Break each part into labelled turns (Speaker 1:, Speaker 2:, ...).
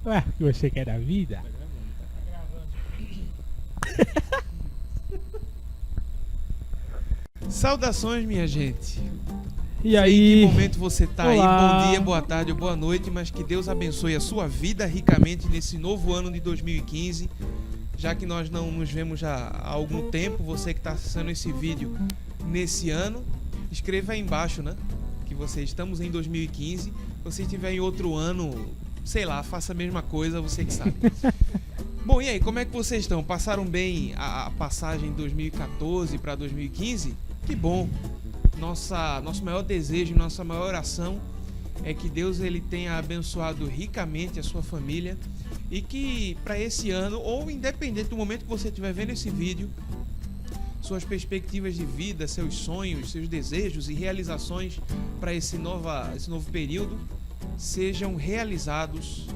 Speaker 1: Ué, você quer da vida?
Speaker 2: Saudações, minha gente.
Speaker 1: E
Speaker 2: Sei
Speaker 1: aí?
Speaker 2: em que momento você tá aí,
Speaker 1: Olá.
Speaker 2: bom dia, boa tarde ou boa noite, mas que Deus abençoe a sua vida ricamente nesse novo ano de 2015. Já que nós não nos vemos já há algum tempo, você que está acessando esse vídeo nesse ano, escreva aí embaixo, né? Que estamos em 2015. Se você estiver em outro ano, sei lá, faça a mesma coisa, você que sabe. Bom, e aí, como é que vocês estão? Passaram bem a passagem de 2014 para 2015? Que bom! Nosso maior desejo, nossa maior oração é que Deus ele tenha abençoado ricamente a sua família e que para esse ano, ou independente do momento que você estiver vendo esse vídeo, suas perspectivas de vida, seus sonhos, seus desejos e realizações para esse novo período sejam realizados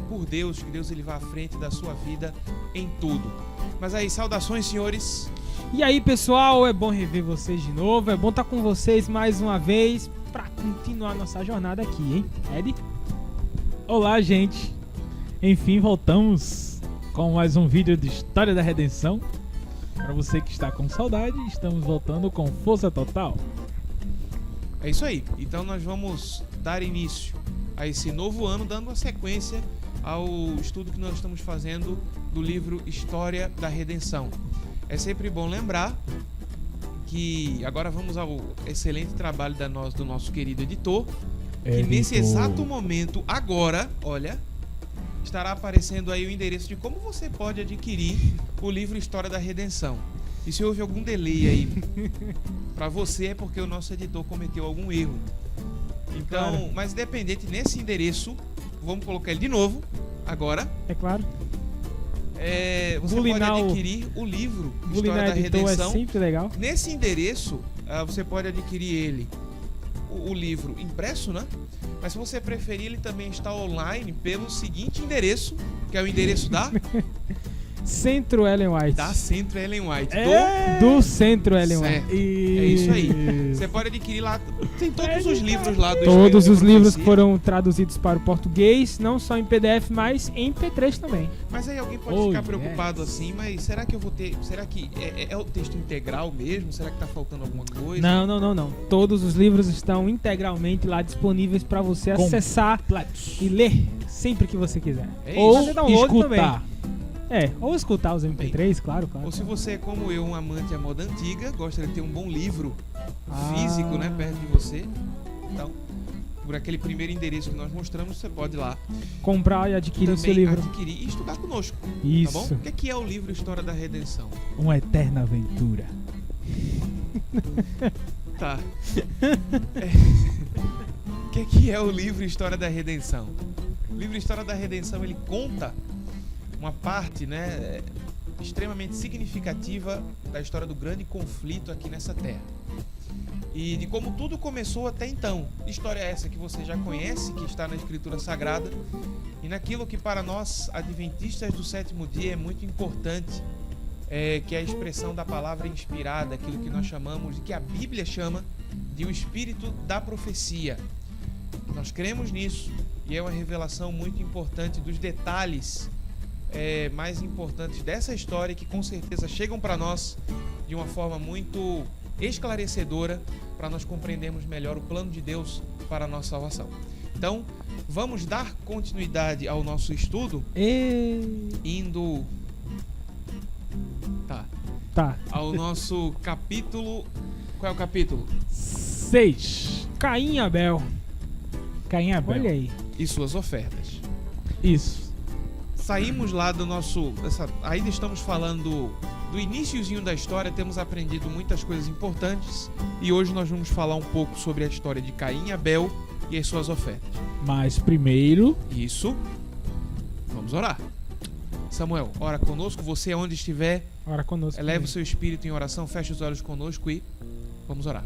Speaker 2: por Deus, que Deus ele vá à frente da sua vida em tudo. Mas aí, saudações, senhores.
Speaker 1: E aí, pessoal, é bom rever vocês de novo, é bom estar com vocês mais uma vez pra continuar nossa jornada aqui, hein, Ed?
Speaker 3: Olá, gente. Enfim, voltamos com mais um vídeo de História da Redenção. Para você que está com saudade, estamos voltando com força total.
Speaker 2: É isso aí. Então nós vamos dar início a esse novo ano, dando uma sequência ao estudo que nós estamos fazendo do livro História da Redenção. É sempre bom lembrar que agora vamos ao excelente trabalho do nosso querido editor, que nesse exato momento, agora, olha, estará aparecendo aí o endereço de como você pode adquirir o livro História da Redenção. E se houve algum delay aí para você, é porque o nosso editor cometeu algum erro. Então,
Speaker 1: Claro.
Speaker 2: mas independente, nesse endereço, vamos colocar ele de novo, agora.
Speaker 1: É claro.
Speaker 2: Você
Speaker 1: Bulinar
Speaker 2: pode adquirir o livro História
Speaker 1: Bulinar
Speaker 2: da
Speaker 1: editor
Speaker 2: Redenção.
Speaker 1: é sempre legal.
Speaker 2: Nesse endereço, você pode adquirir ele, o livro impresso, né? Mas se você preferir, ele também está online pelo seguinte endereço, que é o endereço
Speaker 1: Centro Ellen White.
Speaker 2: da Centro Ellen White.
Speaker 1: Do Centro Ellen
Speaker 2: Certo.
Speaker 1: White.
Speaker 2: É isso aí. Você pode adquirir lá. Tem todos os livros lá do
Speaker 1: Todos
Speaker 2: Espírito
Speaker 1: os
Speaker 2: da
Speaker 1: livros
Speaker 2: Profecia.
Speaker 1: foram traduzidos para o português, não só em PDF, mas em MP3 também.
Speaker 2: Mas aí alguém pode
Speaker 3: Oh,
Speaker 2: ficar
Speaker 3: yes.
Speaker 2: preocupado assim, mas será que eu vou ter. Será que é o texto integral mesmo? Será que tá faltando alguma coisa?
Speaker 1: Não. Todos os livros estão integralmente lá disponíveis para você acessar
Speaker 3: Completos.
Speaker 1: e ler sempre que você quiser.
Speaker 2: É
Speaker 1: Ou
Speaker 2: isso.
Speaker 1: fazer download
Speaker 3: Escutar.
Speaker 1: também. Ou escutar os MP3, claro.
Speaker 2: Ou se você é como eu, um amante à moda antiga, gosta de ter um bom livro físico, né, perto de você. Então, por aquele primeiro endereço que nós mostramos, você pode ir lá
Speaker 1: Comprar e adquirir o seu
Speaker 2: também
Speaker 1: livro.
Speaker 2: adquirir e estudar conosco.
Speaker 1: Isso.
Speaker 2: Tá bom? O que é o livro História da Redenção?
Speaker 3: Uma eterna aventura.
Speaker 2: Tá. O que é o livro História da Redenção? O livro História da Redenção, ele conta uma parte, né, extremamente significativa da história do grande conflito aqui nessa terra. E de como tudo começou até então. História essa que você já conhece, que está na Escritura Sagrada, e naquilo que para nós, adventistas do sétimo dia, é muito importante, que é a expressão da palavra inspirada, aquilo que nós chamamos, que a Bíblia chama de o espírito da profecia. Nós cremos nisso, e é uma revelação muito importante dos detalhes mais importantes dessa história, que com certeza chegam para nós de uma forma muito esclarecedora, para nós compreendermos melhor o plano de Deus para a nossa salvação. Então, vamos dar continuidade ao nosso estudo, indo
Speaker 1: Tá.
Speaker 2: ao nosso capítulo. Qual é o capítulo?
Speaker 3: 6.
Speaker 1: Caim e Abel.
Speaker 3: Caim e Abel.
Speaker 1: Olha aí.
Speaker 2: E suas ofertas.
Speaker 3: Isso.
Speaker 2: Saímos lá do nosso. Ainda estamos falando do iniciozinho da história, temos aprendido muitas coisas importantes e hoje nós vamos falar um pouco sobre a história de Caim e Abel e as suas ofertas.
Speaker 3: Mas primeiro,
Speaker 2: Isso. Vamos orar. Samuel, ora conosco, você onde estiver,
Speaker 1: Ora conosco.
Speaker 2: eleva o seu espírito em oração, feche os olhos conosco e vamos orar.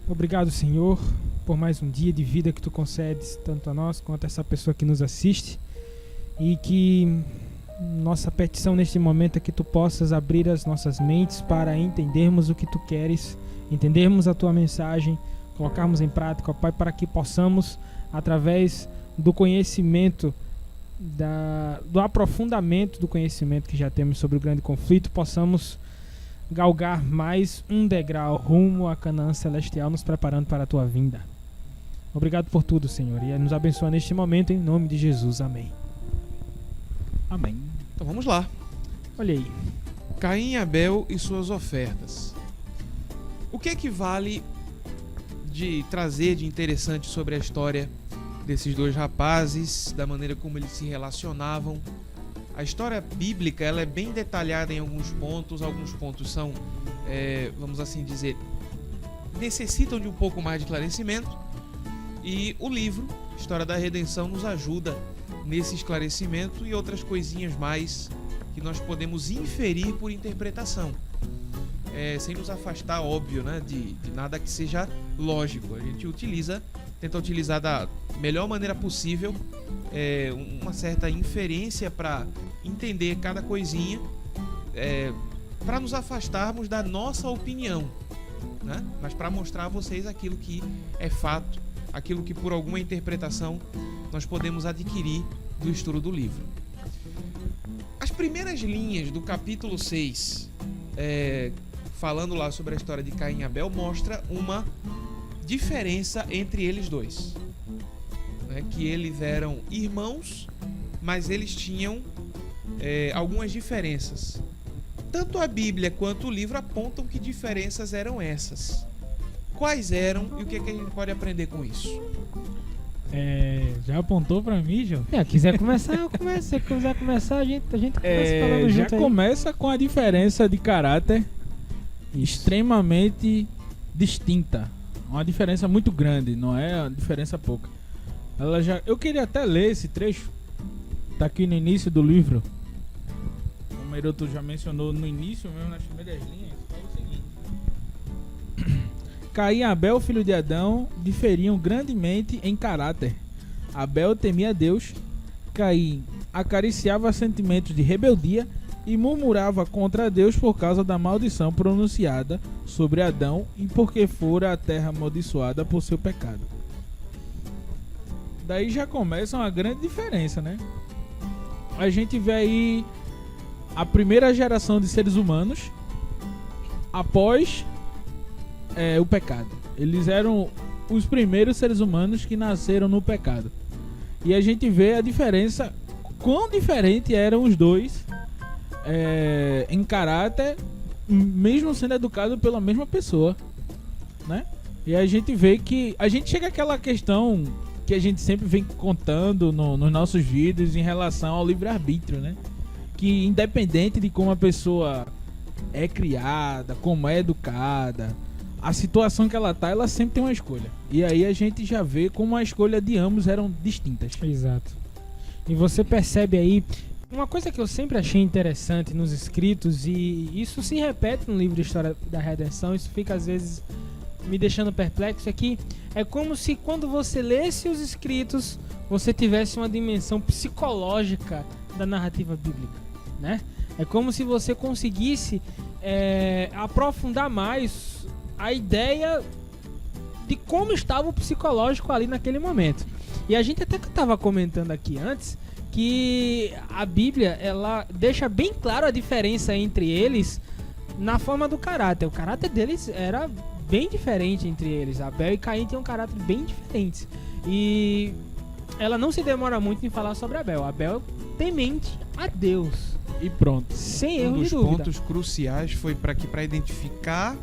Speaker 1: Obrigado, Senhor, por mais um dia de vida que tu concedes, tanto a nós quanto a essa pessoa que nos assiste. E que nossa petição neste momento é que tu possas abrir as nossas mentes para entendermos o que tu queres, entendermos a tua mensagem, colocarmos em prática, ó Pai, para que possamos, através do conhecimento do aprofundamento do conhecimento que já temos sobre o grande conflito, possamos galgar mais um degrau rumo à Canaã celestial, nos preparando para a tua vinda. Obrigado por tudo, Senhor, e nos abençoa neste momento, em nome de Jesus. Amém.
Speaker 3: Amém.
Speaker 2: Então vamos lá.
Speaker 1: Olha aí.
Speaker 2: Caim e Abel e suas ofertas. O que é que vale de trazer de interessante sobre a história desses dois rapazes, da maneira como eles se relacionavam? A história bíblica, ela é bem detalhada em alguns pontos são, vamos assim dizer, necessitam de um pouco mais de esclarecimento, e o livro História da Redenção nos ajuda nesse esclarecimento e outras coisinhas mais que nós podemos inferir por interpretação, sem nos afastar, óbvio, né, de nada que seja lógico. A gente tenta utilizar da melhor maneira possível uma certa inferência para entender cada coisinha, para nos afastarmos da nossa opinião, né? Mas para mostrar a vocês aquilo que é fato, aquilo que por alguma interpretação nós podemos adquirir do estudo do livro. As primeiras linhas do capítulo 6, falando lá sobre a história de Caim e Abel, mostra uma diferença entre eles dois, né? Que eles eram irmãos, mas eles tinham algumas diferenças. Tanto a Bíblia quanto o livro apontam que diferenças eram essas. Quais eram e o que é que a gente pode aprender com isso?
Speaker 3: Já apontou pra mim, João?
Speaker 1: Quiser começar, eu começo. Se quiser começar, a gente começa falando
Speaker 3: já
Speaker 1: junto aí.
Speaker 3: começa com a diferença de caráter extremamente distinta. Uma diferença muito grande, não é uma diferença pouca. Eu queria até ler esse trecho. Tá aqui no início do livro. O Meroto já mencionou no início, mesmo nas primeiras linhas. Fala o seguinte: Caim e Abel, filho de Adão, diferiam grandemente em caráter. Abel temia Deus. Caim acariciava sentimentos de rebeldia e murmurava contra Deus por causa da maldição pronunciada sobre Adão e porque fora a terra amaldiçoada por seu pecado. Daí já começa uma grande diferença, né? A gente vê aí a primeira geração de seres humanos após o pecado. Eles eram os primeiros seres humanos que nasceram no pecado. E a gente vê a diferença, quão diferente eram os dois em caráter, mesmo sendo educados pela mesma pessoa, né? E a gente vê que a gente chega àquela questão que a gente sempre vem contando nos nossos vídeos em relação ao livre-arbítrio, né? Que independente de como a pessoa é criada, como é educada, a situação que ela tá, ela sempre tem uma escolha. E aí a gente já vê como a escolha de ambos eram distintas.
Speaker 1: Exato. E você percebe aí uma coisa que eu sempre achei interessante nos escritos, e isso se repete no livro de História da Redenção, isso fica às vezes me deixando perplexo, é que é como se quando você lesse os escritos, você tivesse uma dimensão psicológica da narrativa bíblica, né? É como se você conseguisse aprofundar mais a ideia de como estava o psicológico ali naquele momento. E a gente até estava comentando aqui antes que a Bíblia, ela deixa bem claro a diferença entre eles na forma do caráter. O caráter deles era bem diferente entre eles. Abel e Caim tinham um caráter bem diferentes. E ela não se demora muito em falar sobre Abel. Abel temente a Deus.
Speaker 3: E pronto.
Speaker 1: Sem erro
Speaker 2: Um
Speaker 1: de
Speaker 2: dos
Speaker 1: dúvida.
Speaker 2: pontos cruciais foi para identificar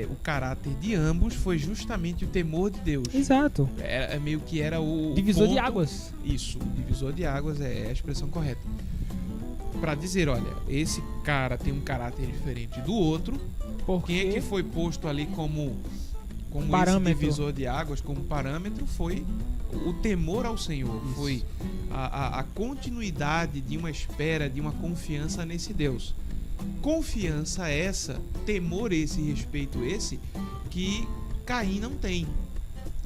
Speaker 2: o caráter de ambos foi justamente o temor de Deus.
Speaker 1: Exato.
Speaker 2: Meio que era o
Speaker 1: Divisor de
Speaker 2: ponto.
Speaker 1: águas.
Speaker 2: Isso, o divisor de águas é a expressão correta. Pra dizer, olha, esse cara tem um caráter diferente do outro. Quem é que foi posto ali como
Speaker 1: Parâmetro.
Speaker 2: esse divisor de águas, como parâmetro, foi o temor ao Senhor.
Speaker 1: Isso.
Speaker 2: Foi a continuidade de uma espera, de uma confiança nesse Deus. Confiança essa, temor esse, respeito esse, que Caim não tem.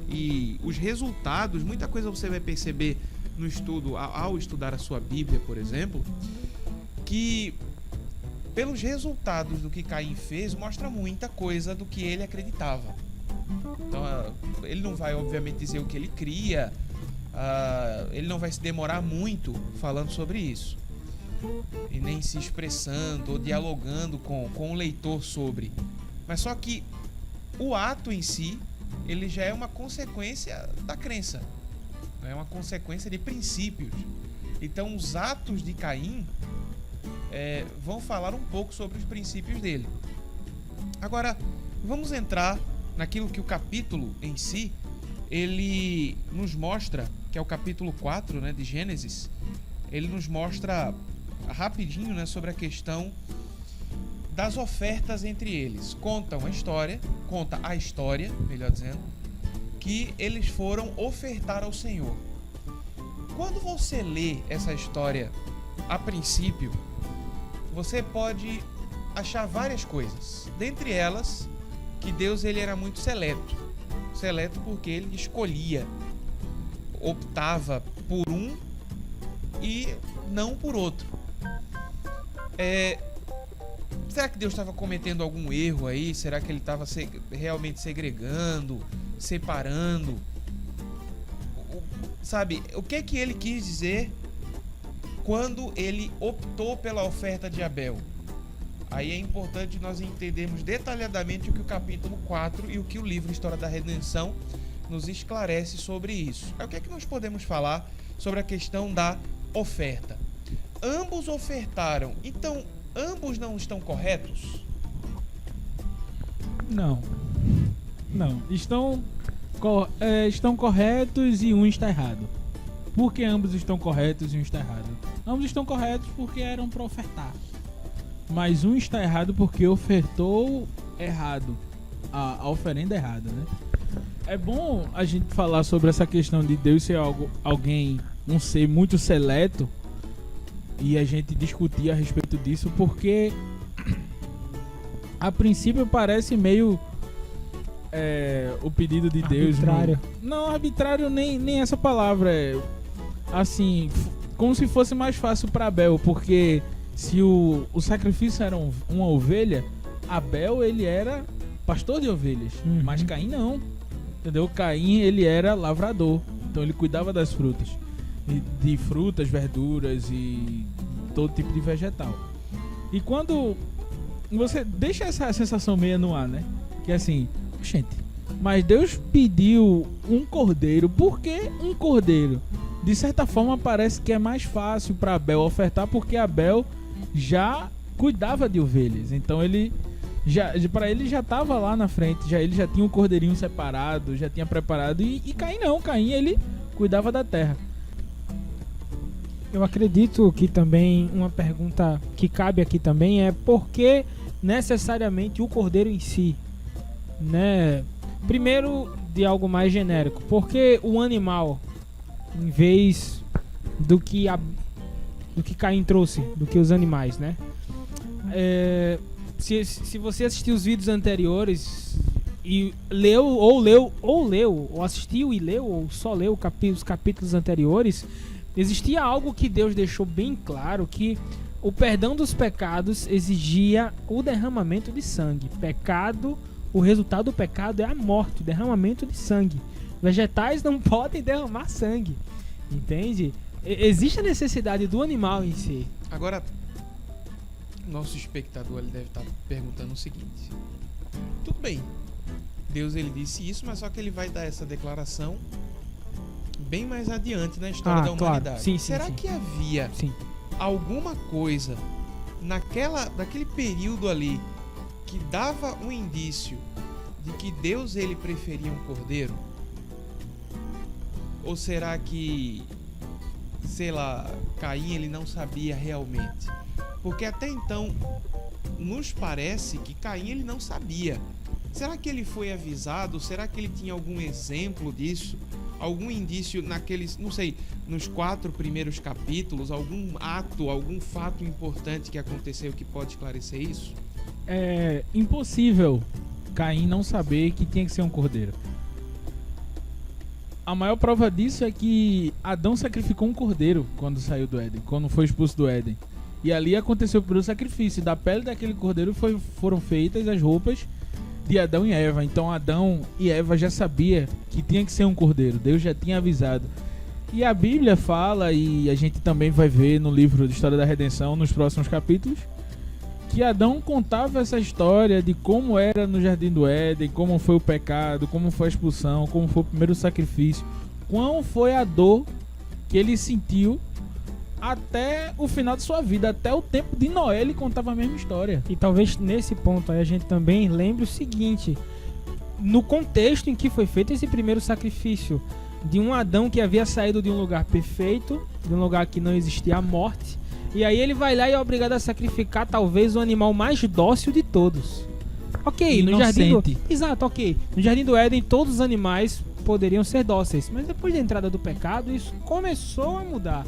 Speaker 2: E os resultados, muita coisa você vai perceber no estudo, ao estudar a sua Bíblia, por exemplo, que pelos resultados do que Caim fez, mostra muita coisa do que ele acreditava. Então, ele não vai, obviamente, dizer o que ele cria, Ele não vai se demorar muito falando sobre isso. E nem se expressando ou dialogando com o leitor sobre. Mas só que o ato em si, ele já é uma consequência da crença. É uma consequência de princípios. Então os atos de Caim vão falar um pouco sobre os princípios dele. Agora, vamos entrar naquilo que o capítulo em si, ele nos mostra, que é o capítulo 4, né, de Gênesis. Ele nos mostra rapidinho, né, sobre a questão das ofertas entre eles. Conta a história, melhor dizendo, que eles foram ofertar ao Senhor. Quando você lê essa história a princípio, você pode achar várias coisas. Dentre elas, que Deus ele era muito seleto. Seleto porque ele escolhia, optava por um e não por outro. Será que Deus estava cometendo algum erro aí? Será que ele estava realmente segregando, separando? Sabe, o que ele quis dizer quando ele optou pela oferta de Abel? Aí é importante nós entendermos detalhadamente o que o capítulo 4 e o que o livro História da Redenção nos esclarece sobre isso. Aí o que nós podemos falar sobre a questão da oferta? Ambos ofertaram, então ambos não estão corretos?
Speaker 3: Não. Estão corretos e um está errado. Por que ambos estão corretos e um está errado? Ambos estão corretos porque eram para ofertar. Mas um está errado porque ofertou errado. A oferenda errada, né? É bom a gente falar sobre essa questão de Deus ser alguém, um ser muito seleto, e a gente discutir a respeito disso, porque a princípio parece meio o pedido de Deus
Speaker 1: arbitrário.
Speaker 3: Não, arbitrário nem essa palavra é assim, como se fosse mais fácil para Abel, porque se o sacrifício era uma ovelha, Abel ele era pastor de ovelhas, mas Caim não, entendeu? Caim ele era lavrador, então ele cuidava das frutas, de frutas, verduras e todo tipo de vegetal. E quando você deixa essa sensação meio no ar, né? Que assim, gente, mas Deus pediu um cordeiro. Por que um cordeiro? De certa forma parece que é mais fácil para Abel ofertar, porque Abel já cuidava de ovelhas. Então ele já estava lá na frente, ele já tinha um cordeirinho separado, já tinha preparado. E Caim não, Caim ele cuidava da terra.
Speaker 1: Eu acredito que também uma pergunta que cabe aqui também é por que necessariamente o cordeiro em si, né? Primeiro, de algo mais genérico, porque o animal, em vez do que Caim trouxe, do que os animais, né? Se você assistiu os vídeos anteriores e ou assistiu e leu, ou só leu os capítulos anteriores, existia algo que Deus deixou bem claro, que o perdão dos pecados exigia o derramamento de sangue. O resultado do pecado é a morte, o derramamento de sangue. Vegetais não podem derramar sangue, entende? Existe a necessidade do animal em si.
Speaker 2: Agora, nosso espectador ele deve estar perguntando o seguinte: tudo bem, Deus ele disse isso, mas só que ele vai dar essa declaração bem mais adiante na história da humanidade.
Speaker 1: Claro. Sim,
Speaker 2: Será que havia alguma coisa naquele período ali que dava um indício de que Deus ele preferia um cordeiro? Ou será que, sei lá, Caim ele não sabia realmente? Porque até então nos parece que Caim ele não sabia. Será que ele foi avisado? Será que ele tinha algum exemplo disso? Algum indício naqueles, não sei, nos 4 primeiros capítulos, algum ato, algum fato importante que aconteceu que pode esclarecer isso?
Speaker 3: É impossível Caim não saber que tinha que ser um cordeiro. A maior prova disso é que Adão sacrificou um cordeiro quando saiu do Éden, quando foi expulso do Éden. E ali aconteceu o primeiro sacrifício. Da pele daquele cordeiro foram feitas as roupas de Adão e Eva. Então Adão e Eva já sabia que tinha que ser um cordeiro. Deus já tinha avisado. E a Bíblia fala, e a gente também vai ver no livro de História da Redenção, nos próximos capítulos, que Adão contava essa história de como era no Jardim do Éden, como foi o pecado, como foi a expulsão, como foi o primeiro sacrifício, qual foi a dor que ele sentiu até o final de sua vida, até o tempo de Noé. Ele contava a mesma história.
Speaker 1: E talvez nesse ponto aí a gente também lembre o seguinte: no contexto em que foi feito esse primeiro sacrifício, de um Adão que havia saído de um lugar perfeito, de um lugar que não existia a morte, e aí ele vai lá e é obrigado a sacrificar talvez o animal mais dócil de todos. Ok, no jardim do... Exato, ok. No Jardim do Éden todos os animais poderiam ser dóceis, mas depois da entrada do pecado isso começou a mudar.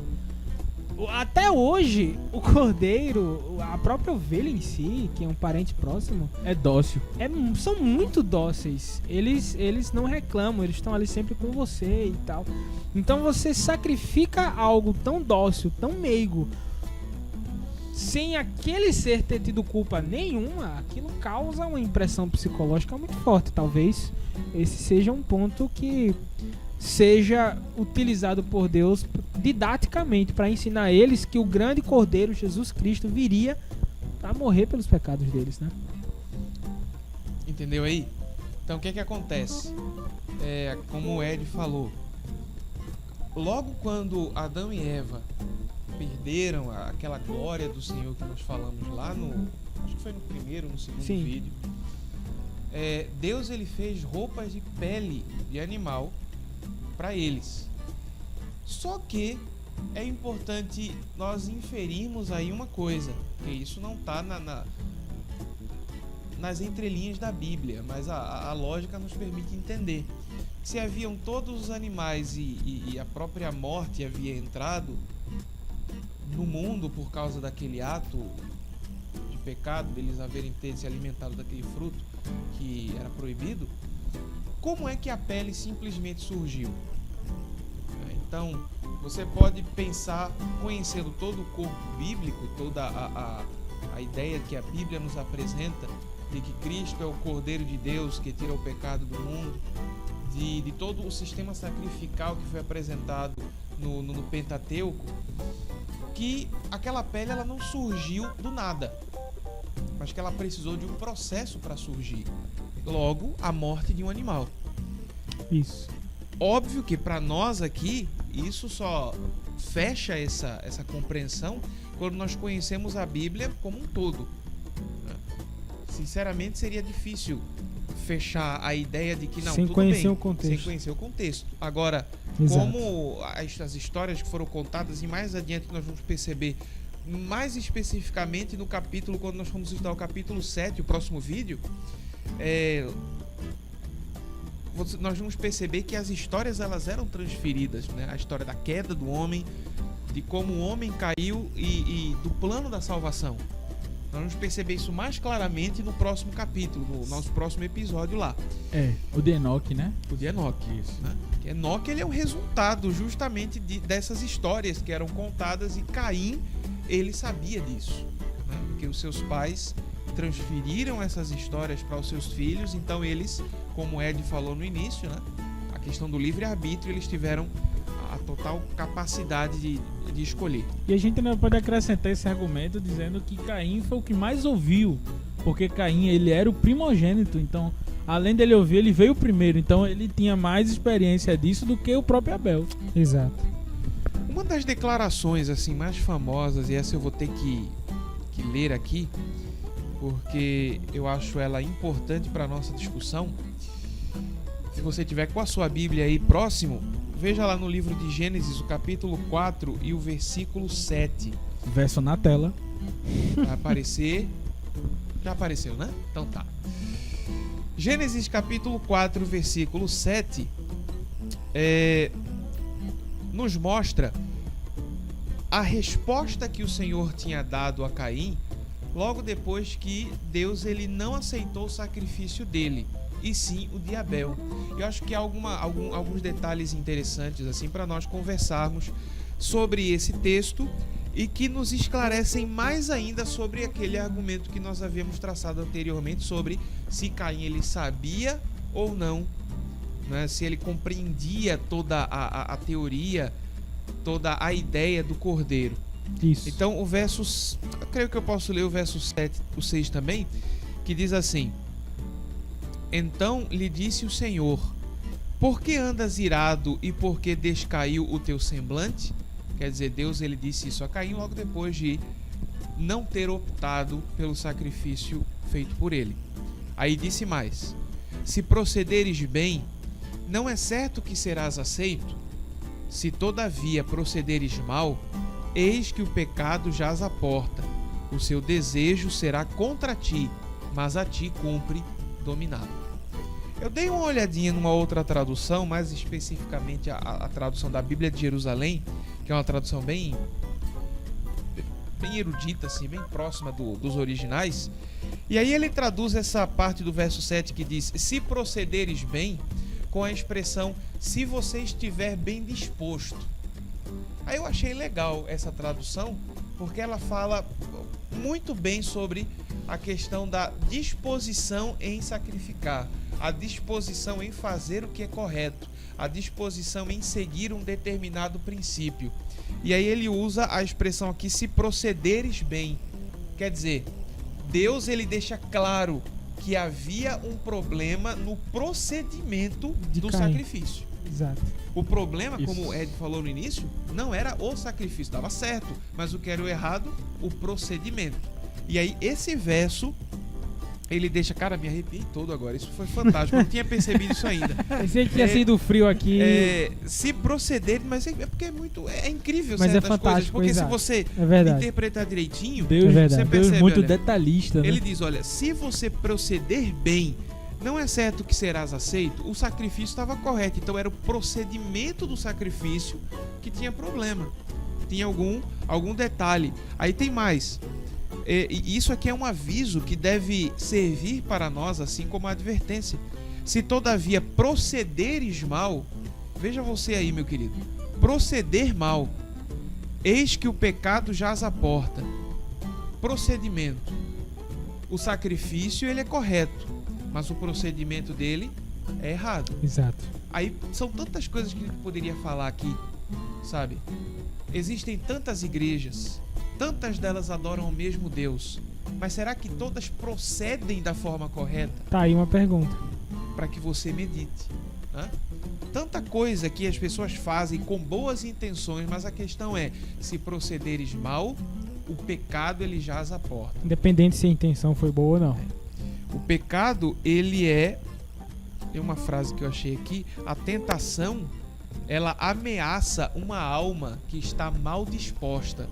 Speaker 1: Até hoje, o cordeiro, a própria ovelha em si, que é um parente próximo,
Speaker 3: é dócil.
Speaker 1: São muito dóceis. Eles não reclamam, eles estão ali sempre com você e tal. Então você sacrifica algo tão dócil, tão meigo, sem aquele ser ter tido culpa nenhuma, aquilo causa uma impressão psicológica muito forte. Talvez esse seja um ponto que seja utilizado por Deus didaticamente para ensinar eles que o grande Cordeiro Jesus Cristo viria para morrer pelos pecados deles, né?
Speaker 2: Entendeu aí? Então o que acontece? Como o Ed falou, logo quando Adão e Eva perderam aquela glória do Senhor que nós falamos lá no... acho que foi no primeiro, no segundo
Speaker 1: Sim.
Speaker 2: vídeo. Deus ele fez roupas de pele de animal para eles. Só que é importante nós inferirmos aí uma coisa, que isso não está nas entrelinhas da Bíblia, mas a lógica nos permite entender. Se haviam todos os animais e a própria morte havia entrado no mundo por causa daquele ato de pecado, deles haverem se alimentado daquele fruto que era proibido, como é que a pele simplesmente surgiu? Então, você pode pensar, conhecendo todo o corpo bíblico, toda a ideia que a Bíblia nos apresenta, de que Cristo é o Cordeiro de Deus que tira o pecado do mundo, de todo o sistema sacrificial que foi apresentado no Pentateuco, que aquela pele ela não surgiu do nada, mas que ela precisou de um processo para surgir. Logo, a morte de um animal.
Speaker 1: Isso.
Speaker 2: Óbvio que para nós aqui, isso só fecha essa compreensão quando nós conhecemos a Bíblia como um todo. Sinceramente, seria difícil fechar a ideia de que não,
Speaker 1: sem
Speaker 2: tudo
Speaker 1: conhecer
Speaker 2: bem,
Speaker 1: o contexto.
Speaker 2: sem conhecer o contexto. Agora,
Speaker 1: Exato.
Speaker 2: como as histórias que foram contadas, e mais adiante nós vamos perceber mais especificamente no capítulo, quando nós vamos estudar o capítulo 7, o próximo vídeo, nós vamos perceber que as histórias elas eram transferidas, né? A história da queda do homem, de como o homem caiu e do plano da salvação. Nós vamos perceber isso mais claramente no próximo capítulo, no nosso próximo episódio lá.
Speaker 3: O de Enoque, né?
Speaker 2: O de Enoque, isso, né? Enoque ele é o resultado justamente dessas histórias que eram contadas, e Caim, ele sabia disso, né? Porque os seus pais transferiram essas histórias para os seus filhos, então eles, como o Ed falou no início, né? A questão do livre-arbítrio, eles tiveram a total capacidade de escolher.
Speaker 3: E a gente ainda pode acrescentar esse argumento dizendo que Caim foi o que mais ouviu, porque Caim ele era o primogênito, então além dele ouvir, ele veio primeiro, então ele tinha mais experiência disso do que o próprio Abel.
Speaker 1: Exato.
Speaker 2: Uma das declarações assim mais famosas, e essa eu vou ter que ler aqui, porque eu acho ela importante para a nossa discussão. Se você tiver com a sua Bíblia aí próximo, veja lá no livro de Gênesis, o capítulo 4 e o versículo 7.
Speaker 3: Verso na tela.
Speaker 2: Vai aparecer. Já apareceu, né? Então tá. Gênesis capítulo 4, versículo 7 nos mostra a resposta que o Senhor tinha dado a Caim logo depois que Deus ele não aceitou o sacrifício dele, e sim o de Abel. Eu acho que há alguns detalhes interessantes assim para nós conversarmos sobre esse texto e que nos esclarecem mais ainda sobre aquele argumento que nós havíamos traçado anteriormente sobre se Caim ele sabia ou não, né? Se ele compreendia toda a teoria toda a ideia do cordeiro.
Speaker 1: Isso.
Speaker 2: Então o verso, eu creio que eu posso ler o verso 7, o 6 também, que diz assim: Então lhe disse o Senhor: Por que andas irado e por que descaiu o teu semblante? Quer dizer, Deus ele disse isso a Caim logo depois de não ter optado pelo sacrifício feito por ele. Aí disse mais: Se procederes bem, não é certo que serás aceito? Se todavia procederes mal, eis que o pecado jaz à porta. O seu desejo será contra ti, mas a ti cumpre dominá-lo. Eu dei uma olhadinha numa outra tradução, mais especificamente a tradução da Bíblia de Jerusalém, que é uma tradução bem erudita, assim, bem próxima dos originais. E aí ele traduz essa parte do verso 7 que diz: Se procederes bem, com a expressão se você estiver bem disposto. Aí eu achei legal essa tradução, porque ela fala muito bem sobre a questão da disposição em sacrificar, a disposição em fazer o que é correto, a disposição em seguir um determinado princípio. E aí ele usa a expressão aqui, se procederes bem. Quer dizer, Deus ele deixa claro que havia um problema no procedimento do sacrifício.
Speaker 1: Exato.
Speaker 2: O problema,
Speaker 3: Isso.
Speaker 2: como o Ed falou no início, não era o sacrifício, dava certo, mas o que era o errado, o procedimento. E aí esse verso, ele deixa, cara, me arrepiei todo agora, isso foi fantástico, eu não tinha percebido isso ainda.
Speaker 1: Pensei que tinha sido frio aqui.
Speaker 2: Se proceder, mas é porque é incrível
Speaker 1: Mas
Speaker 2: certas
Speaker 1: é fantástico,
Speaker 2: coisas, porque
Speaker 1: exato.
Speaker 2: se você
Speaker 1: É verdade.
Speaker 2: interpretar direitinho,
Speaker 3: Deus,
Speaker 1: É verdade.
Speaker 2: você
Speaker 3: Deus
Speaker 2: percebe,
Speaker 3: muito
Speaker 2: olha,
Speaker 3: detalhista, né?
Speaker 2: ele diz, olha, se você proceder bem, não é certo que serás aceito. O sacrifício estava correto, então era o procedimento do sacrifício que tinha problema, tinha algum detalhe. Aí tem mais, e isso aqui é um aviso que deve servir para nós, assim como a advertência. Se todavia procederes mal, veja você aí, meu querido, proceder mal, eis que o pecado jaz à porta. Procedimento, o sacrifício ele é correto, mas o procedimento dele é errado.
Speaker 1: Exato.
Speaker 2: Aí são tantas coisas que a gente poderia falar aqui, sabe? Existem tantas igrejas, tantas delas adoram o mesmo Deus, mas será que todas procedem da forma correta?
Speaker 1: Tá aí uma pergunta.
Speaker 2: Para que você medite, né? Tanta coisa que as pessoas fazem com boas intenções, mas a questão é, se procederes mal, o pecado ele jaz à porta.
Speaker 1: Independente se a intenção foi boa ou não.
Speaker 2: O pecado, ele tem uma frase que eu achei aqui, a tentação, ela ameaça uma alma que está mal disposta.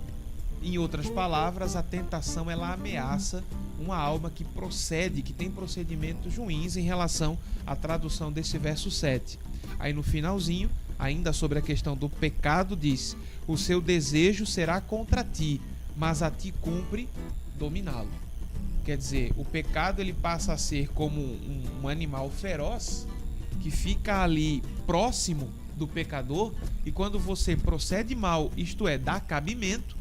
Speaker 2: Em outras palavras, a tentação, ela ameaça uma alma que procede, que tem procedimentos ruins em relação à tradução desse verso 7. Aí no finalzinho, ainda sobre a questão do pecado, diz: o seu desejo será contra ti, mas a ti cumpre dominá-lo. Quer dizer, o pecado ele passa a ser como um animal feroz que fica ali próximo do pecador, e quando você procede mal, isto é, dá cabimento,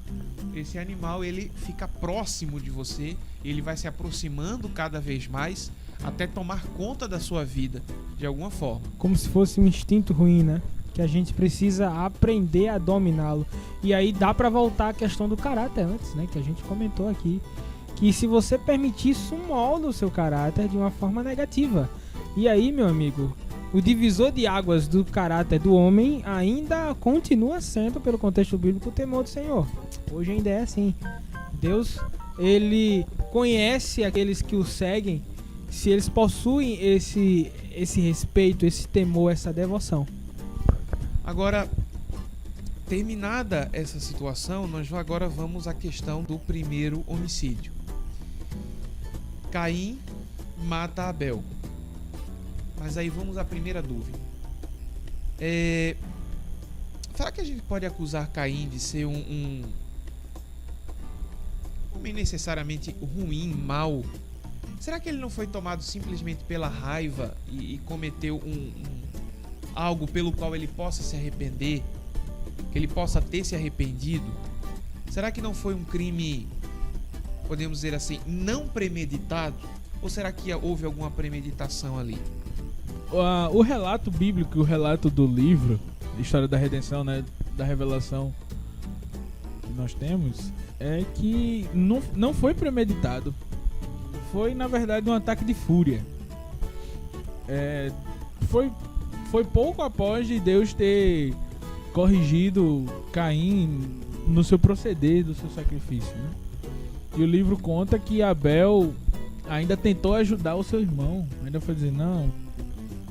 Speaker 2: esse animal ele fica próximo de você, ele vai se aproximando cada vez mais até tomar conta da sua vida de alguma forma.
Speaker 1: Como se fosse um instinto ruim, né? Que a gente precisa aprender a dominá-lo. E aí dá pra voltar à questão do caráter antes, né? Que a gente comentou aqui. Que se você permitir, isso molda o seu caráter de uma forma negativa. E aí, meu amigo, o divisor de águas do caráter do homem ainda continua sendo, pelo contexto bíblico, o temor do Senhor. Hoje ainda é assim. Deus, ele conhece aqueles que o seguem, se eles possuem esse respeito, esse temor, essa devoção.
Speaker 2: Agora, terminada essa situação, nós agora vamos à questão do primeiro homicídio. Caim mata Abel. Mas aí vamos à primeira dúvida. Será que a gente pode acusar Caim de ser um homem necessariamente ruim, mau? Será que ele não foi tomado simplesmente pela raiva e cometeu algo pelo qual ele possa se arrepender? Que ele possa ter se arrependido? Será que não foi um crime, podemos dizer assim, não premeditado? Ou será que houve alguma premeditação ali?
Speaker 3: O relato bíblico, o relato do livro História da Redenção, né, da revelação que nós temos é que não foi premeditado. Foi, na verdade, um ataque de fúria. Foi pouco após de Deus ter corrigido Caim no seu proceder do seu sacrifício, né? E o livro conta que Abel ainda tentou ajudar o seu irmão. Ainda foi dizer, não.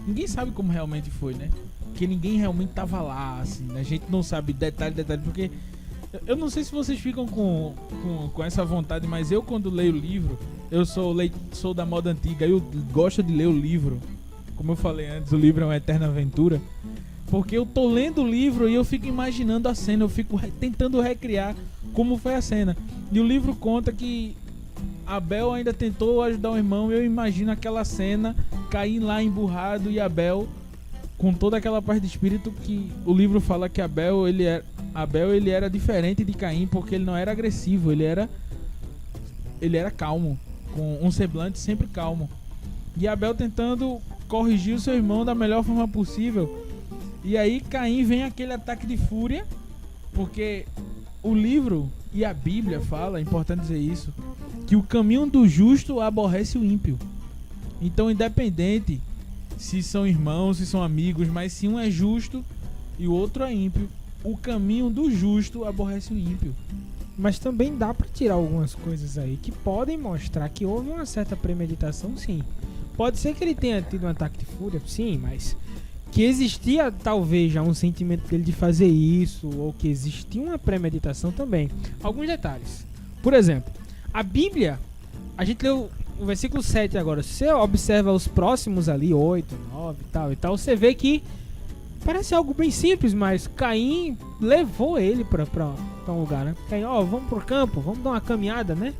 Speaker 3: Ninguém sabe como realmente foi, né? Porque ninguém realmente tava lá, assim. A gente não sabe detalhe, porque... Eu não sei se vocês ficam com essa vontade, mas eu, quando leio o livro, eu sou da moda antiga, eu gosto de ler o livro. Como eu falei antes, o livro é uma eterna aventura. Porque eu tô lendo o livro e eu fico imaginando a cena, eu fico tentando recriar como foi a cena. E o livro conta que Abel ainda tentou ajudar o irmão, e eu imagino aquela cena, Caim lá emburrado e Abel com toda aquela parte de espírito, que o livro fala que Abel ele era diferente de Caim, porque ele não era agressivo, ele era calmo, com um semblante sempre calmo. E Abel tentando corrigir o seu irmão da melhor forma possível. E aí Caim vem aquele ataque de fúria, porque o livro e a Bíblia fala, é importante dizer isso, que o caminho do justo aborrece o ímpio. Então, independente se são irmãos, se são amigos, mas se um é justo e o outro é ímpio, o caminho do justo aborrece o ímpio.
Speaker 1: Mas também dá pra tirar algumas coisas aí que podem mostrar que houve uma certa premeditação, sim. Pode ser que ele tenha tido um ataque de fúria, sim, mas que existia talvez já um sentimento dele de fazer isso, ou que existia uma premeditação também. Alguns detalhes. Por exemplo, a Bíblia, a gente leu o versículo 7 agora. Se você observa os próximos ali, 8, 9 e tal, você vê que parece algo bem simples, mas Caim levou ele pra um lugar, né? Caim, vamos pro campo, vamos dar uma caminhada, né?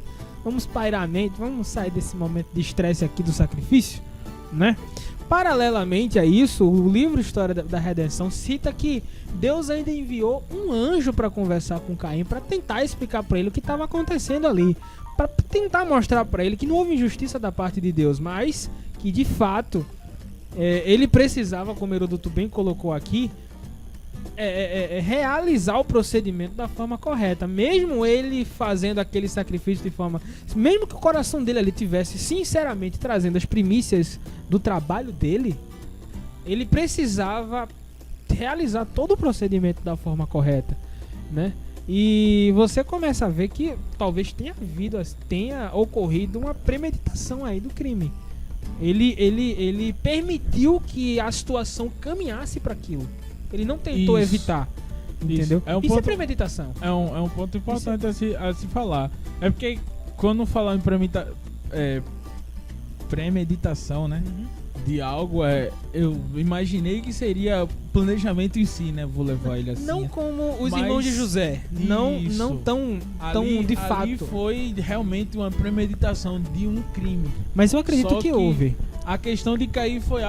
Speaker 1: Vamos pairar a mente, vamos sair desse momento de estresse aqui do sacrifício, né? Paralelamente a isso, o livro História da Redenção cita que Deus ainda enviou um anjo para conversar com Caim, para tentar explicar para ele o que estava acontecendo ali, para tentar mostrar para ele que não houve injustiça da parte de Deus, mas que de fato ele precisava, como Heródoto bem colocou aqui, realizar o procedimento da forma correta. Mesmo ele fazendo aquele sacrifício de forma... Mesmo que o coração dele ali tivesse sinceramente trazendo as primícias do trabalho dele, ele precisava realizar todo o procedimento da forma correta, né? E você começa a ver que talvez tenha ocorrido uma premeditação aí do crime. Ele permitiu que a situação caminhasse para aquilo. Ele não tentou evitar, entendeu? Isso é premeditação.
Speaker 3: É um ponto importante a se falar. É porque quando falar em premeditação, né?
Speaker 1: Uhum.
Speaker 3: De algo, eu imaginei que seria planejamento em si, né? Vou levar ele assim.
Speaker 1: Não como os irmãos de José. Não tão de fato.
Speaker 3: Ali foi realmente uma premeditação de um crime.
Speaker 1: Mas eu acredito que houve.
Speaker 3: A questão de Caim foi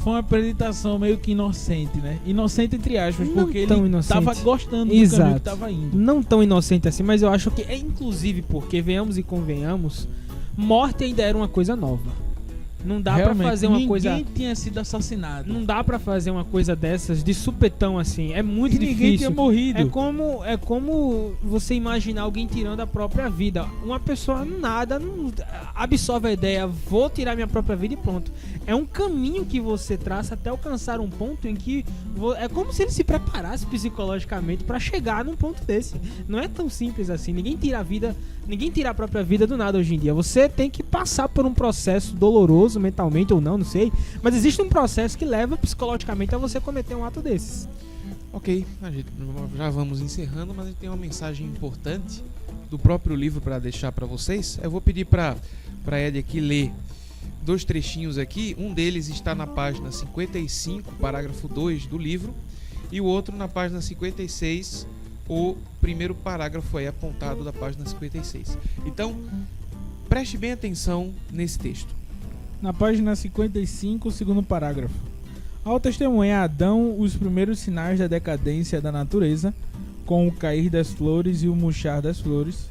Speaker 3: uma premeditação meio que inocente, né? Inocente entre aspas,
Speaker 1: não
Speaker 3: porque ele tava gostando do caminho que tava indo.
Speaker 1: Não tão inocente assim, mas eu acho que inclusive porque, venhamos e convenhamos, morte ainda era uma coisa nova. Não dá pra fazer uma coisa...
Speaker 3: Ninguém tinha sido assassinado.
Speaker 1: Não dá pra fazer uma coisa dessas de supetão assim. É muito difícil.
Speaker 3: Ninguém tinha morrido.
Speaker 1: É como você imaginar alguém tirando a própria vida. Uma pessoa não absorve a ideia, vou tirar minha própria vida e pronto. É um caminho que você traça até alcançar um ponto em que... É como se ele se preparasse psicologicamente pra chegar num ponto desse. Não é tão simples assim. Ninguém tira a própria vida do nada hoje em dia. Você tem que passar por um processo doloroso mentalmente ou não sei, mas existe um processo que leva psicologicamente a você cometer um ato desses.
Speaker 2: Ok, a gente já vamos encerrando, mas a gente tem uma mensagem importante do próprio livro para deixar para vocês. Eu vou pedir para Ed aqui ler 2 trechinhos aqui. Um deles está na página 55, parágrafo 2 do livro, e o outro na página 56, o primeiro parágrafo aí apontado da página 56. Então, preste bem atenção nesse texto.
Speaker 3: Na página 55, o segundo parágrafo. Ao testemunhar Adão os primeiros sinais da decadência da natureza, com o cair das flores e o murchar das flores,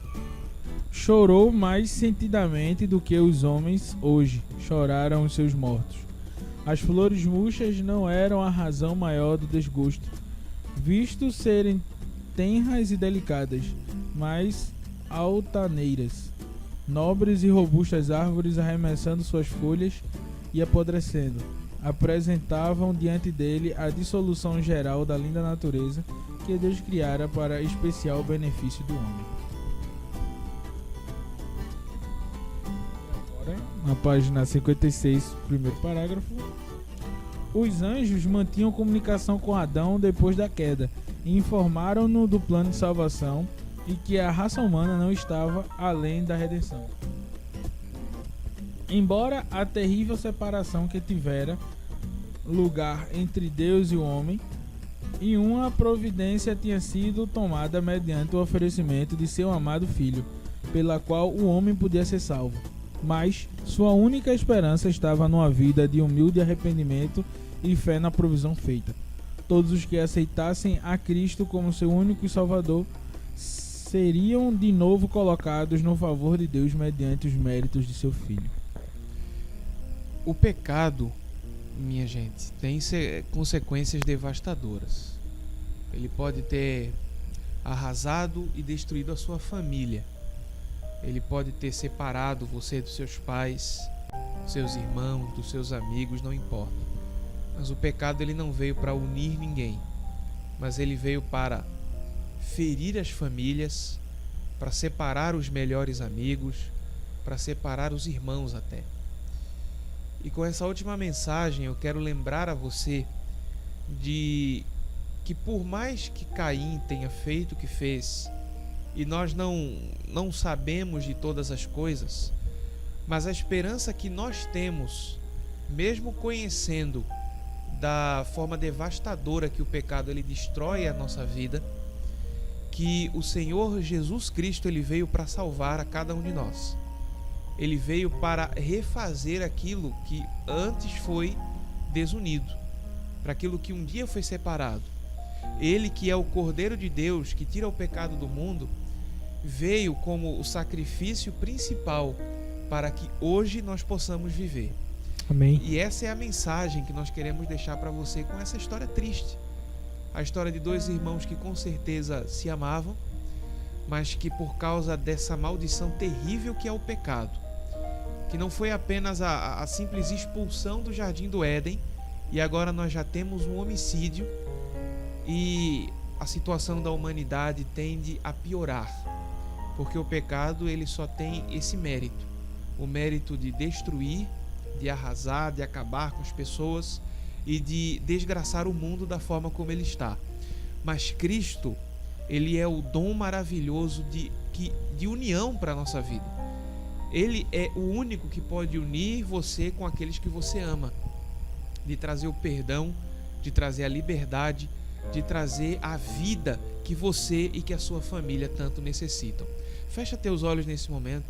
Speaker 3: chorou mais sentidamente do que os homens hoje choraram os seus mortos. As flores murchas não eram a razão maior do desgosto, visto serem tenras e delicadas, mas altaneiras, nobres e robustas árvores arremessando suas folhas e apodrecendo, apresentavam diante dele a dissolução geral da linda natureza que Deus criara para especial benefício do homem. Agora, na página 56, primeiro parágrafo. Os anjos mantinham comunicação com Adão depois da queda e informaram-no do plano de salvação e que a raça humana não estava além da redenção. Embora a terrível separação que tivera lugar entre Deus e o homem, e uma providência tinha sido tomada mediante o oferecimento de seu amado Filho, pela qual o homem podia ser salvo. Mas sua única esperança estava numa vida de humilde arrependimento e fé na provisão feita. Todos os que aceitassem a Cristo como seu único Salvador seriam de novo colocados no favor de Deus mediante os méritos de seu Filho.
Speaker 2: O pecado, minha gente, tem consequências devastadoras. Ele pode ter arrasado e destruído a sua família. Ele pode ter separado você dos seus pais, dos seus irmãos, dos seus amigos, não importa. Mas o pecado ele não veio para unir ninguém, mas ele veio para ferir as famílias, para separar os melhores amigos, para separar os irmãos até. E com essa última mensagem eu quero lembrar a você de que por mais que Caim tenha feito o que fez, e nós não sabemos de todas as coisas, mas a esperança que nós temos, mesmo conhecendo da forma devastadora que o pecado ele destrói a nossa vida, que o Senhor Jesus Cristo ele veio para salvar a cada um de nós. Ele veio para refazer aquilo que antes foi desunido, para aquilo que um dia foi separado. Ele, que é o Cordeiro de Deus, que tira o pecado do mundo, veio como o sacrifício principal para que hoje nós possamos viver.
Speaker 1: Amém.
Speaker 2: E essa é a mensagem que nós queremos deixar para você com essa história triste. A história de dois irmãos que com certeza se amavam, mas que por causa dessa maldição terrível que é o pecado, que não foi apenas a simples expulsão do Jardim do Éden, e agora nós já temos um homicídio e a situação da humanidade tende a piorar, porque o pecado ele só tem esse mérito, o mérito de destruir, de arrasar, de acabar com as pessoas e de desgraçar o mundo da forma como ele está. Mas Cristo, ele é o dom maravilhoso de união para a nossa vida. Ele é o único que pode unir você com aqueles que você ama, de trazer o perdão, de trazer a liberdade, de trazer a vida que você e que a sua família tanto necessitam. Fecha teus olhos nesse momento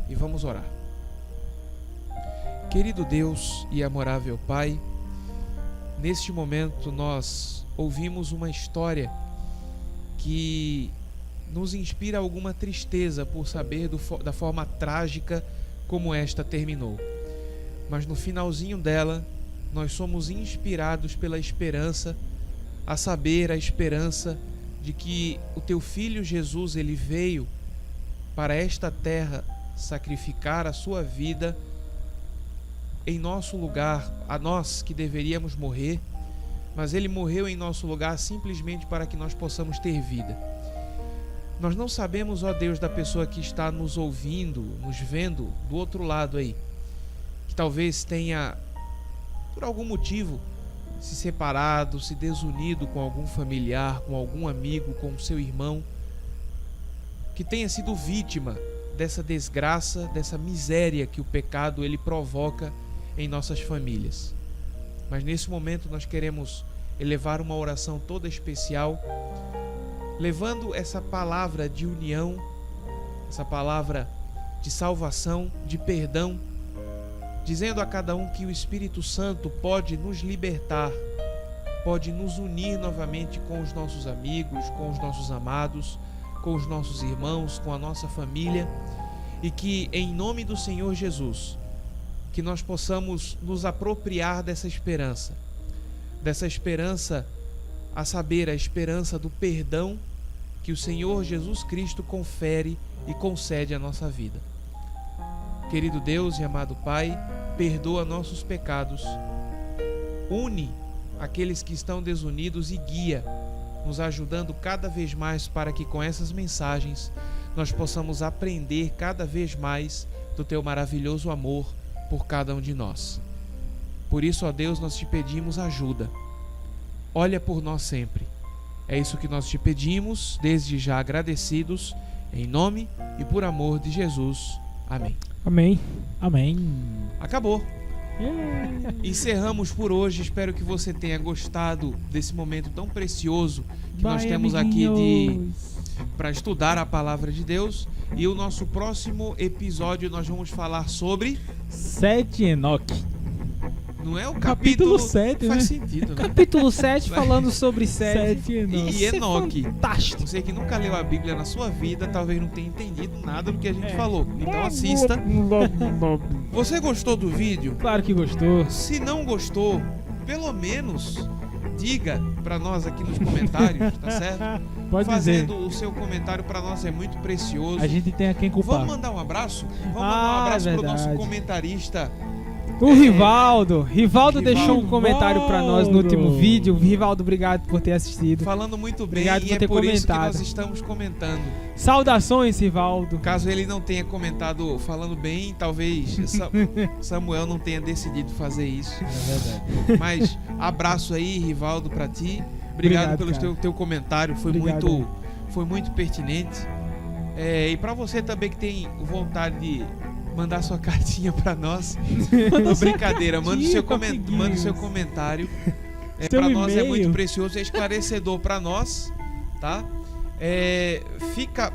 Speaker 2: e vamos orar. Querido Deus e amorável Pai, neste momento nós ouvimos uma história que nos inspira alguma tristeza por saber da forma trágica como esta terminou. Mas no finalzinho dela, nós somos inspirados pela esperança, a saber, a esperança de que o Teu Filho Jesus, ele veio para esta terra sacrificar a sua vida em nosso lugar, a nós que deveríamos morrer, mas ele morreu em nosso lugar simplesmente para que nós possamos ter vida. Nós não sabemos, ó Deus, da pessoa que está nos ouvindo, nos vendo do outro lado aí, que talvez tenha, por algum motivo, se separado, se desunido com algum familiar, com algum amigo, com o seu irmão, que tenha sido vítima dessa desgraça, dessa miséria que o pecado ele provoca em nossas famílias. Mas nesse momento nós queremos elevar uma oração toda especial, levando essa palavra de união, essa palavra de salvação, de perdão, dizendo a cada um que o Espírito Santo pode nos libertar, pode nos unir novamente com os nossos amigos, com os nossos amados, com os nossos irmãos, com a nossa família, e que em nome do Senhor Jesus, que nós possamos nos apropriar dessa esperança a saber, a esperança do perdão que o Senhor Jesus Cristo confere e concede à nossa vida. Querido Deus e amado Pai, perdoa nossos pecados, une aqueles que estão desunidos e guia, nos ajudando cada vez mais para que com essas mensagens nós possamos aprender cada vez mais do Teu maravilhoso amor por cada um de nós. Por isso, ó Deus, nós te pedimos ajuda. Olha por nós sempre. É isso que nós te pedimos, desde já agradecidos, em nome e por amor de Jesus. Amém.
Speaker 1: Amém.
Speaker 3: Amém.
Speaker 2: Acabou. Encerramos por hoje. Espero que você tenha gostado desse momento tão precioso que nós temos aqui para estudar a palavra de Deus. E o nosso próximo episódio nós vamos falar sobre
Speaker 3: 7 Enoque.
Speaker 2: Não é o
Speaker 3: Capítulo 7,
Speaker 2: faz
Speaker 3: né?
Speaker 2: sentido, né?
Speaker 1: Capítulo 7 falando sobre 7.
Speaker 3: 7 Enoque.
Speaker 2: E Enoque.
Speaker 1: Fantástico.
Speaker 2: Você que nunca leu a Bíblia na sua vida, talvez não tenha entendido nada do que a gente falou. Então assista. Você gostou do vídeo?
Speaker 1: Claro que gostou.
Speaker 2: Se não gostou, pelo menos diga pra nós aqui nos comentários, tá certo?
Speaker 3: Pode
Speaker 2: Fazendo
Speaker 3: dizer.
Speaker 2: o seu comentário pra nós é muito precioso.
Speaker 3: A gente tem a quem culpar.
Speaker 2: Vamos mandar um abraço? Vamos mandar um abraço pro nosso
Speaker 1: verdade.
Speaker 2: comentarista.
Speaker 1: O Rivaldo deixou um
Speaker 2: Rivaldo.
Speaker 1: comentário pra nós no último vídeo. Rivaldo, obrigado por ter assistido.
Speaker 2: Falando muito bem,
Speaker 1: Obrigado
Speaker 2: e
Speaker 1: por
Speaker 2: é
Speaker 1: ter
Speaker 2: por isso que
Speaker 1: comentado.
Speaker 2: nós estamos comentando.
Speaker 1: Saudações, Rivaldo.
Speaker 2: Caso ele não tenha comentado falando bem, talvez Samuel não tenha decidido fazer isso.
Speaker 3: É verdade.
Speaker 2: Mas abraço aí, Rivaldo, pra ti. Obrigado
Speaker 1: Obrigado,
Speaker 2: pelo
Speaker 1: cara.
Speaker 2: teu comentário, foi
Speaker 1: Obrigado.
Speaker 2: muito pertinente. E pra você também que tem vontade de mandar sua cartinha pra nós, não, brincadeira, manda o seu comentário.
Speaker 3: Seu
Speaker 2: Pra nós é
Speaker 3: e-mail.
Speaker 2: muito precioso, é esclarecedor pra nós, tá? Fica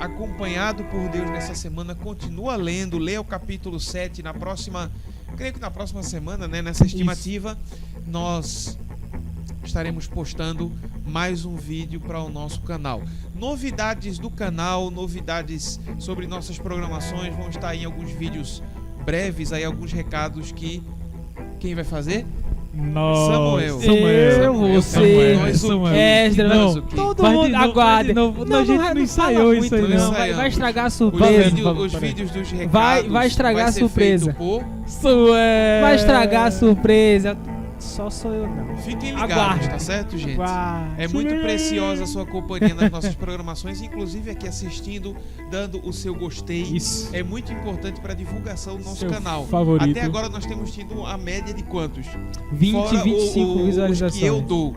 Speaker 2: acompanhado por Deus nessa semana, continua lendo, lê o capítulo 7 na próxima, creio que na próxima semana, né, nessa estimativa, nós estaremos postando mais um vídeo para o nosso canal. Novidades do canal, novidades sobre nossas programações, vão estar em alguns vídeos breves, aí alguns recados que quem vai fazer? Samuel.
Speaker 1: Esdras,
Speaker 2: Nós,
Speaker 1: todo
Speaker 3: Faz de
Speaker 1: mundo
Speaker 3: novo,
Speaker 1: aguarde.
Speaker 3: faz de novo. Não, a gente não ensaiou
Speaker 1: fala
Speaker 3: isso aí,
Speaker 1: muito,
Speaker 2: não.
Speaker 1: Vai estragar a
Speaker 2: Os,
Speaker 1: surpresa.
Speaker 2: os vídeos dos recados
Speaker 1: Vai estragar a
Speaker 2: ser
Speaker 1: surpresa.
Speaker 2: feito por...
Speaker 1: Vai estragar a surpresa. Só sou eu não.
Speaker 2: Fiquem ligados,
Speaker 1: Aguarde.
Speaker 2: tá certo, gente?
Speaker 1: Aguarde.
Speaker 2: É muito preciosa a sua companhia nas nossas programações, inclusive aqui assistindo, dando o seu gostei.
Speaker 1: Isso.
Speaker 2: É muito importante para a divulgação do nosso
Speaker 3: Seu
Speaker 2: canal.
Speaker 3: favorito.
Speaker 2: Até agora nós temos tido a média de quantos?
Speaker 1: 20,
Speaker 2: Fora
Speaker 1: 25
Speaker 2: os
Speaker 1: visualizações.
Speaker 2: que eu dou,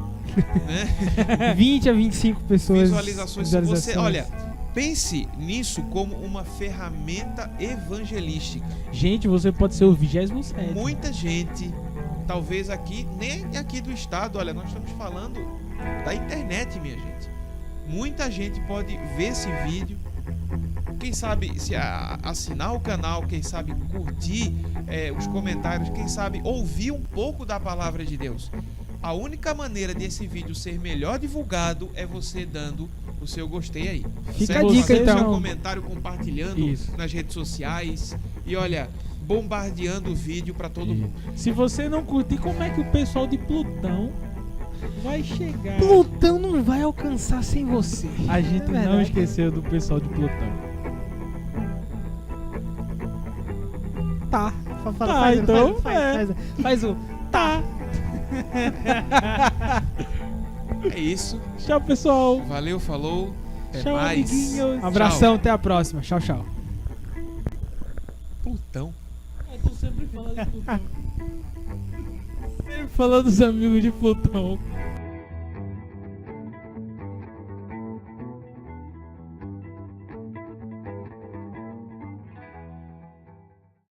Speaker 2: né?
Speaker 1: 20 a 25 pessoas.
Speaker 2: Visualizações. Se você, olha, pense nisso como uma ferramenta evangelística.
Speaker 3: Gente, você pode ser o 27º.
Speaker 2: Muita gente, talvez aqui, nem aqui do estado, olha, nós estamos falando da internet, minha gente. Muita gente pode ver esse vídeo, quem sabe se assinar o canal, quem sabe curtir os comentários, quem sabe ouvir um pouco da palavra de Deus. A única maneira desse vídeo ser melhor divulgado é você dando o seu gostei aí.
Speaker 1: Fica
Speaker 2: certo?
Speaker 1: a dica,
Speaker 2: Fazendo
Speaker 1: então.
Speaker 2: seu comentário, compartilhando
Speaker 3: Isso.
Speaker 2: nas redes sociais e olha, bombardeando o vídeo para todo mundo.
Speaker 3: Se você não curtir, como é que o pessoal de Plutão vai chegar?
Speaker 1: Plutão não vai alcançar sem você.
Speaker 3: A gente
Speaker 1: É verdade.
Speaker 3: não esqueceu do pessoal de Plutão.
Speaker 1: Tá.
Speaker 3: Então,
Speaker 1: Faz o tá.
Speaker 2: É isso.
Speaker 3: Tchau, pessoal.
Speaker 2: Valeu, falou. Até
Speaker 3: Tchau,
Speaker 2: mais.
Speaker 3: amiguinhos.
Speaker 1: Abração, até a próxima. Tchau, tchau.
Speaker 2: Plutão.
Speaker 3: Tu sempre fala de Plutão. Sempre falando dos amigos de Plutão.